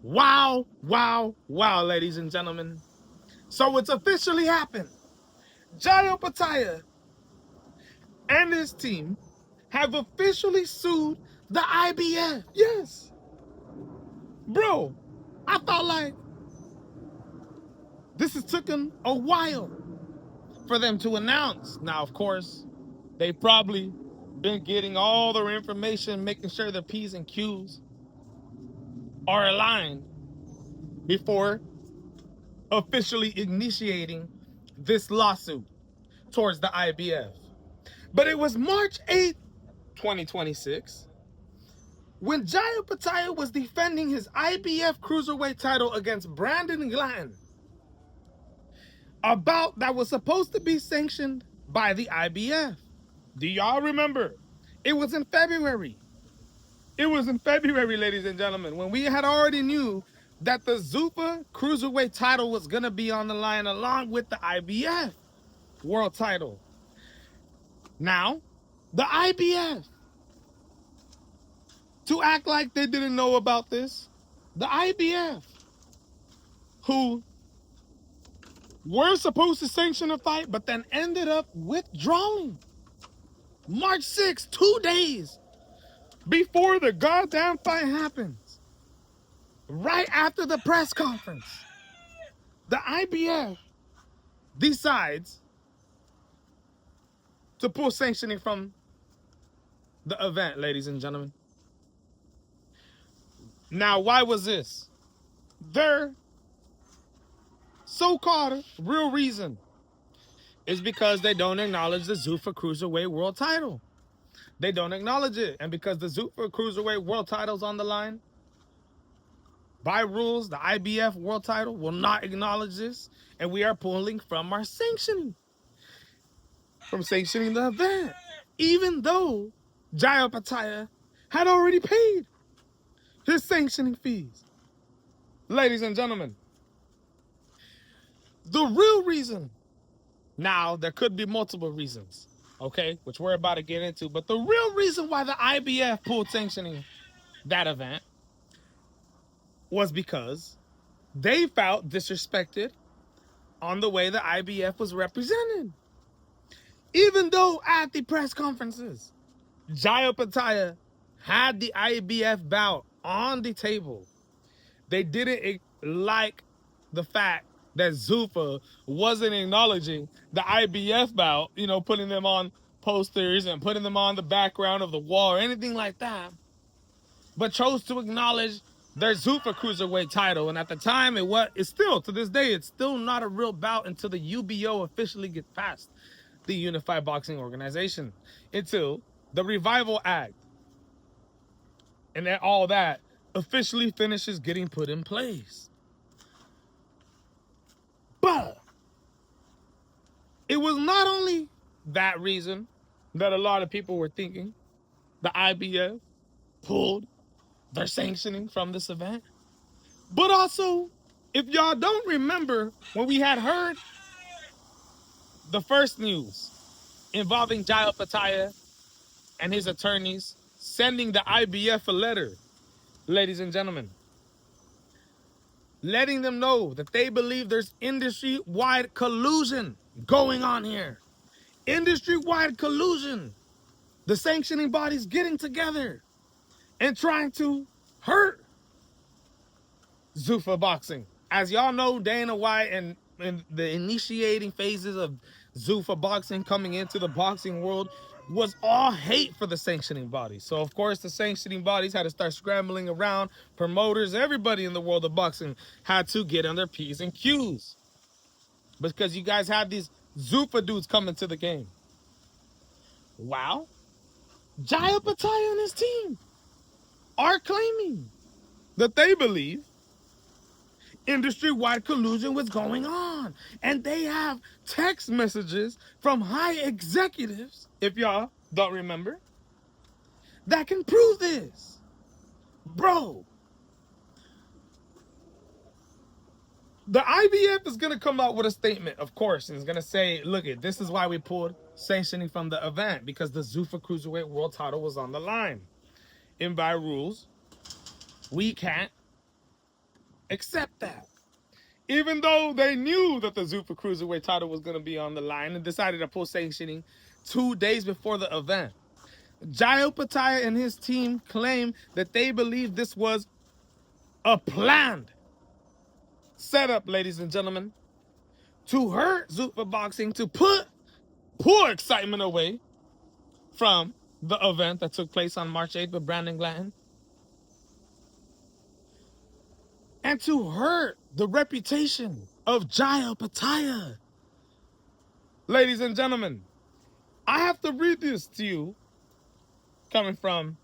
Wow, wow, wow, ladies and gentlemen. So it's officially happened. Jai Opetaia and his team have officially sued the IBF. Yes. Bro, I thought like this has taken a while for them to announce. Now, of course, they've probably been getting all their information, making sure the P's and Q's are aligned before officially initiating this lawsuit towards the IBF. But it was March 8th, 2026, when Jai Opetaia was defending his IBF Cruiserweight title against Brandon Glanton. A bout that was supposed to be sanctioned by the IBF. Do y'all remember? It was in February. It was in February, ladies and gentlemen, when we had already knew that the ZUFFA Cruiserweight title was going to be on the line along with the IBF World title. Now, the IBF, to act like they didn't know about this, the IBF, who were supposed to sanction a fight, but then ended up withdrawing. March 6th, 2 days before the goddamn fight happens. Right after the press conference, the IBF decides to pull sanctioning from the event, ladies and gentlemen. Now, why was this? Their so-called real reason is because they don't acknowledge the ZUFFA Cruiserweight World title. They don't acknowledge it. And because the ZUFFA Cruiserweight World title's on the line, by rules, the IBF World title will not acknowledge this. And we are pulling from our sanctioning. From sanctioning the event. Even though Jai Opetaia had already paid his sanctioning fees. Ladies and gentlemen, the real reason, now there could be multiple reasons, okay, which we're about to get into, but the real reason why the IBF pulled sanctioning that event was because they felt disrespected on the way the IBF was represented. Even though at the press conferences, Jai Opetaia had the IBF bout on the table, they didn't like the fact that ZUFFA wasn't acknowledging the IBF bout, you know, putting them on posters and putting them on the background of the wall or anything like that, but chose to acknowledge their ZUFFA Cruiserweight title. And at the time, it's still, to this day, it's still not a real bout until the UBO officially gets past the Unified Boxing Organization, until the Revival Act and then all that officially finishes getting put in place. But it was not only that reason that a lot of people were thinking the IBF pulled their sanctioning from this event, but also, if y'all don't remember, when we had heard the first news involving Jai Opetaia and his attorneys sending the IBF a letter, ladies and gentlemen, letting them know that they believe there's industry-wide collusion going on here. Industry-wide collusion. The sanctioning bodies getting together and trying to hurt ZUFFA boxing. As y'all know, Dana White and the initiating phases of ZUFFA boxing coming into the boxing world was all hate for the sanctioning bodies. So, of course, the sanctioning bodies had to start scrambling around. Promoters, everybody in the world of boxing had to get on their P's and Q's. Because you guys had these ZUFFA dudes coming to the game. Wow. Jai Opetaia and his team are claiming that they believe industry-wide collusion was going on. And they have text messages from high executives, if y'all don't remember, that can prove this. Bro, the IBF is going to come out with a statement, of course, and it's going to say, look, this is why we pulled sanctioning from the event, because the ZUFFA Cruiserweight World title was on the line. And by rules, we can't accept that. Even though they knew that the ZUFFA Cruiserweight title was going to be on the line and decided to pull sanctioning 2 days before the event. Jai Opetaia and his team claim that they believe this was a planned setup, ladies and gentlemen, to hurt ZUFFA Boxing, to pull excitement away from the event that took place on March 8th with Brandon Glanton, and to hurt the reputation of Jai Opetaia. Ladies and gentlemen, I have to read this to you coming from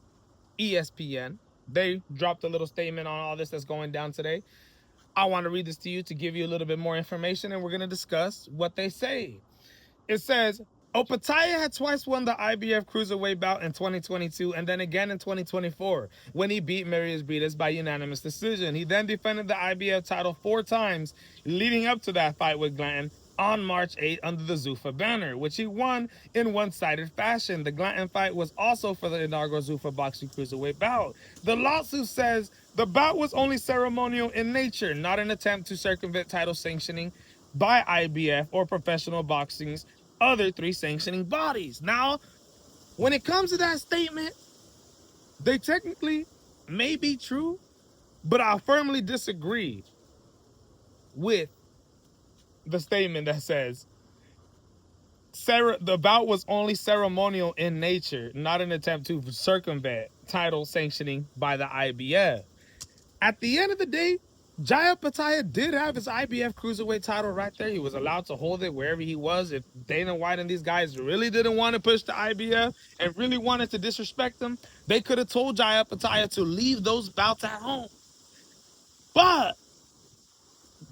ESPN. They dropped a little statement on all this that's going down today. I want to read this to you to give you a little bit more information, and we're going to discuss what they say. It says, Opetaia had twice won the IBF Cruiserweight bout in 2022 and then again in 2024 when he beat Marius Brides by unanimous decision. He then defended the IBF title 4 times leading up to that fight with Glanton on March 8 under the ZUFFA banner, which he won in one-sided fashion. The Glanton fight was also for the inaugural ZUFFA Boxing Cruiserweight bout. The lawsuit says the bout was only ceremonial in nature, not an attempt to circumvent title sanctioning by IBF or professional boxing's other 3 sanctioning bodies. Now, when it comes to that statement, they technically may be true, but I firmly disagree with the statement that says the bout was only ceremonial in nature, not an attempt to circumvent title sanctioning by the IBF. At the end of the day, Jai Opetaia did have his IBF Cruiserweight title right there. He was allowed to hold it wherever he was. If Dana White and these guys really didn't want to push the IBF and really wanted to disrespect them, they could have told Jai Opetaia to leave those bouts at home. But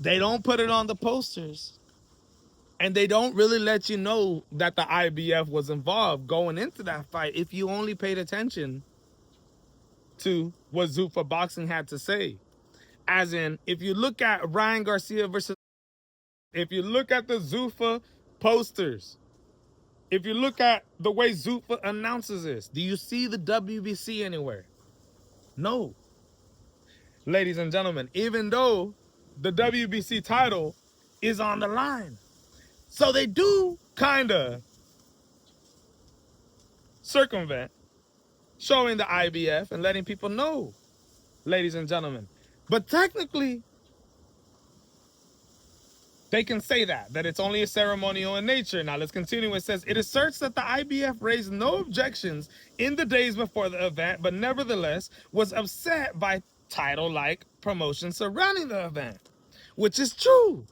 they don't put it on the posters. And they don't really let you know that the IBF was involved going into that fight if you only paid attention to what ZUFFA Boxing had to say. As in, if you look at Ryan Garcia versus, if you look at the ZUFFA posters, if you look at the way ZUFFA announces this, do you see the WBC anywhere? No. Ladies and gentlemen, even though the WBC title is on the line. So they do kind of circumvent showing the IBF and letting people know, ladies and gentlemen. But technically, they can say that it's only a ceremonial in nature. Now, let's continue. It says, it asserts that the IBF raised no objections in the days before the event, but nevertheless was upset by title-like promotion surrounding the event, which is true.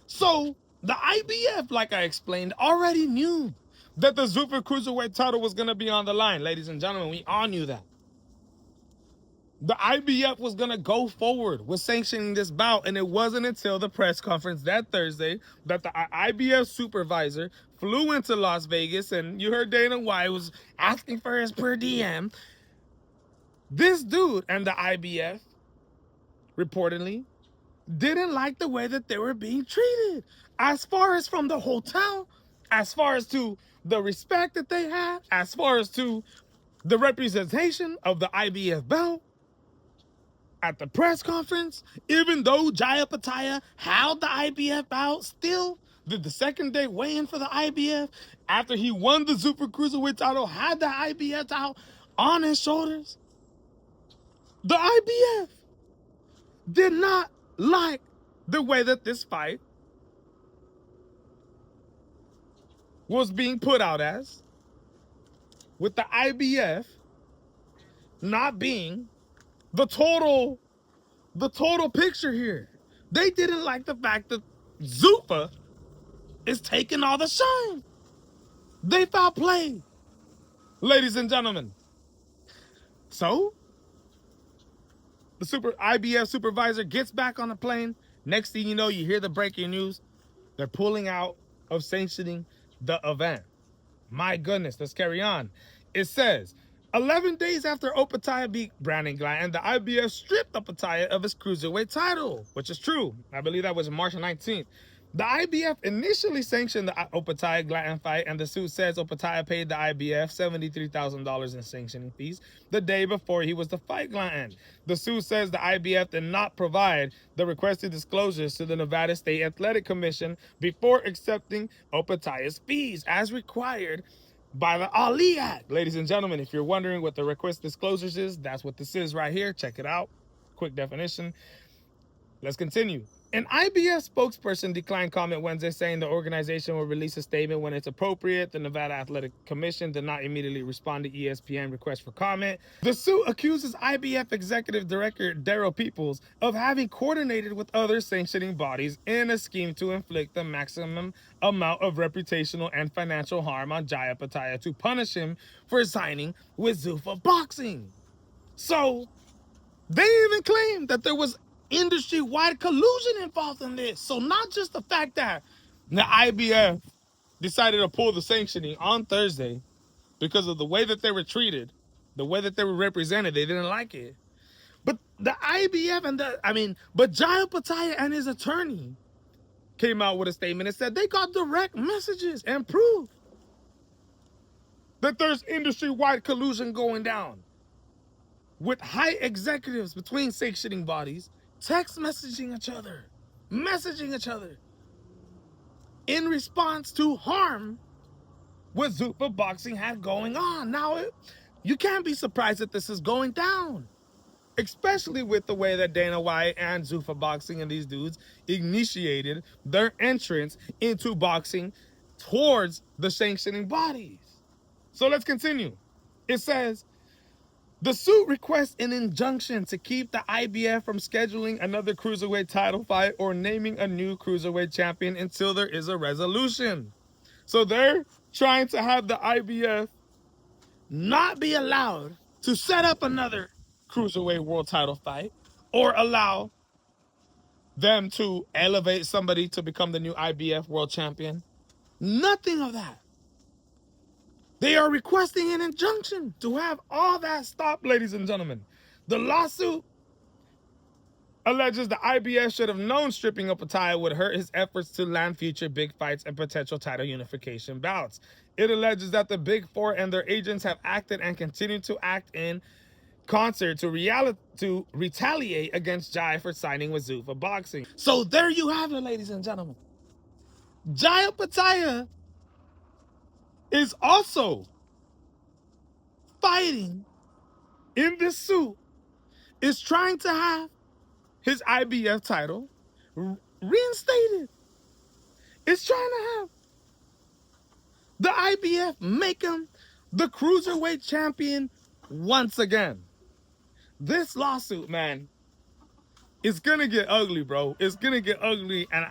So the IBF, like I explained, already knew that the ZUFFA Cruiserweight title was going to be on the line. Ladies and gentlemen, we all knew that. The IBF was going to go forward with sanctioning this bout, and it wasn't until the press conference that Thursday that the IBF supervisor flew into Las Vegas, and you heard Dana White was asking for his per diem. This dude and the IBF, reportedly, didn't like the way that they were being treated. As far as from the hotel, as far as to the respect that they had, as far as to the representation of the IBF belt at the press conference, even though Jai Opetaia held the IBF bout, still did the second day weigh-in for the IBF after he won the ZUFFA Cruiserweight title, had the IBF title on his shoulders. The IBF did not like the way that this fight was being put out as, with the IBF not being the total picture here. They didn't like the fact that ZUFFA is taking all the shine. They foul play, ladies and gentlemen. So the IBF supervisor gets back on the plane. Next thing you know, you hear the breaking news. They're pulling out of sanctioning the event. My goodness, let's carry on. It says, 11 days after Opetaia beat Brandon Glanton, the IBF stripped Opetaia of his cruiserweight title, which is true. I believe that was March 19th. The IBF initially sanctioned the Opetaia-Glatton fight, and the suit says Opetaia paid the IBF $73,000 in sanctioning fees the day before he was to fight Glatton. The suit says the IBF did not provide the requested disclosures to the Nevada State Athletic Commission before accepting Opetaia's fees, as required by the Ali Act. Ladies and gentlemen, if you're wondering what the request disclosures is, that's what this is right here. Check it out. Quick definition. Let's continue. An IBF spokesperson declined comment Wednesday, saying the organization will release a statement when it's appropriate. The Nevada Athletic Commission did not immediately respond to ESPN request for comment. The suit accuses IBF Executive Director Daryl Peoples of having coordinated with other sanctioning bodies in a scheme to inflict the maximum amount of reputational and financial harm on Jai Opetaia to punish him for signing with ZUFFA Boxing. So they even claimed that there was industry-wide collusion involved in this. So not just the fact that the IBF decided to pull the sanctioning on Thursday because of the way that they were treated, the way that they were represented, they didn't like it. But the IBF but Jai Opetaia and his attorney came out with a statement and said they got direct messages and proof that there's industry-wide collusion going down, with high executives between sanctioning bodies text messaging each other in response to harm what ZUFFA Boxing had going on. Now, you can't be surprised that this is going down, especially with the way that Dana White and ZUFFA Boxing and these dudes initiated their entrance into boxing towards the sanctioning bodies. So let's continue. It says, the suit requests an injunction to keep the IBF from scheduling another cruiserweight title fight or naming a new cruiserweight champion until there is a resolution. So they're trying to have the IBF not be allowed to set up another cruiserweight world title fight or allow them to elevate somebody to become the new IBF world champion. Nothing of that. They are requesting an injunction to have all that stop, ladies and gentlemen. The lawsuit alleges the IBF should have known stripping Opetaia would hurt his efforts to land future big fights and potential title unification bouts. It alleges that the Big Four and their agents have acted and continue to act in concert to retaliate against Jai for signing with ZUFFA Boxing. So there you have it, ladies and gentlemen. Jai Opetaia is also fighting in this suit, is trying to have his IBF title reinstated. It's trying to have the IBF make him the cruiserweight champion once again. This lawsuit, man, is gonna get ugly, bro. It's gonna get ugly. And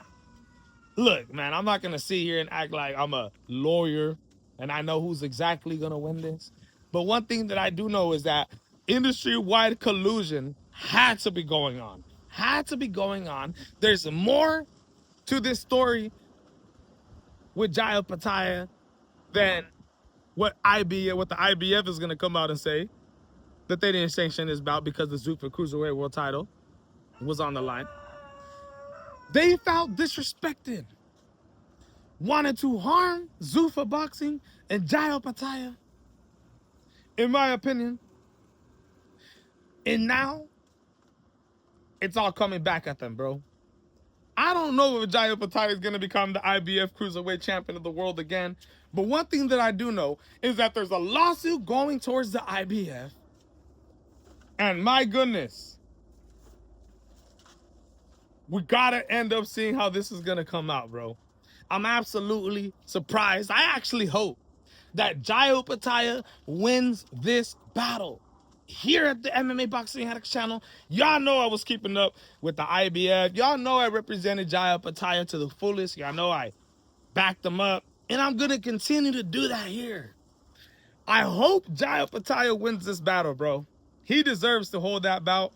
look, man, I'm not gonna sit here and act like I'm a lawyer and I know who's exactly gonna win this. But one thing that I do know is that industry-wide collusion had to be going on. There's more to this story with Jai Opetaia than what the IBF is gonna come out and say that they didn't sanction this bout because the ZUFFA Cruiserweight World title was on the line. They felt disrespected, wanted to harm ZUFFA Boxing and Jai Opetaia, in my opinion. And now, it's all coming back at them, bro. I don't know if Jai Opetaia is going to become the IBF Cruiserweight Champion of the world again. But one thing that I do know is that there's a lawsuit going towards the IBF. And my goodness, we got to end up seeing how this is going to come out, bro. I'm absolutely surprised. I actually hope that Jai Opetaia wins this battle. Here at the MMA Boxing Addicts channel, y'all know I was keeping up with the IBF. Y'all know I represented Jai Opetaia to the fullest. Y'all know I backed them up. And I'm going to continue to do that here. I hope Jai Opetaia wins this battle, bro. He deserves to hold that bout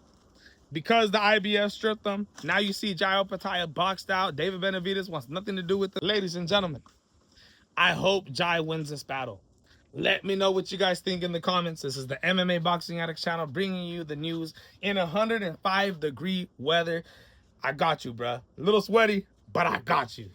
because the IBF stripped them. Now you see Jai Opetaia boxed out. David Benavidez wants nothing to do with it. Ladies and gentlemen, I hope Jai wins this battle. Let me know what you guys think in the comments. This is the MMA Boxing Addicts channel bringing you the news in 105-degree weather. I got you, bruh. A little sweaty, but I got you.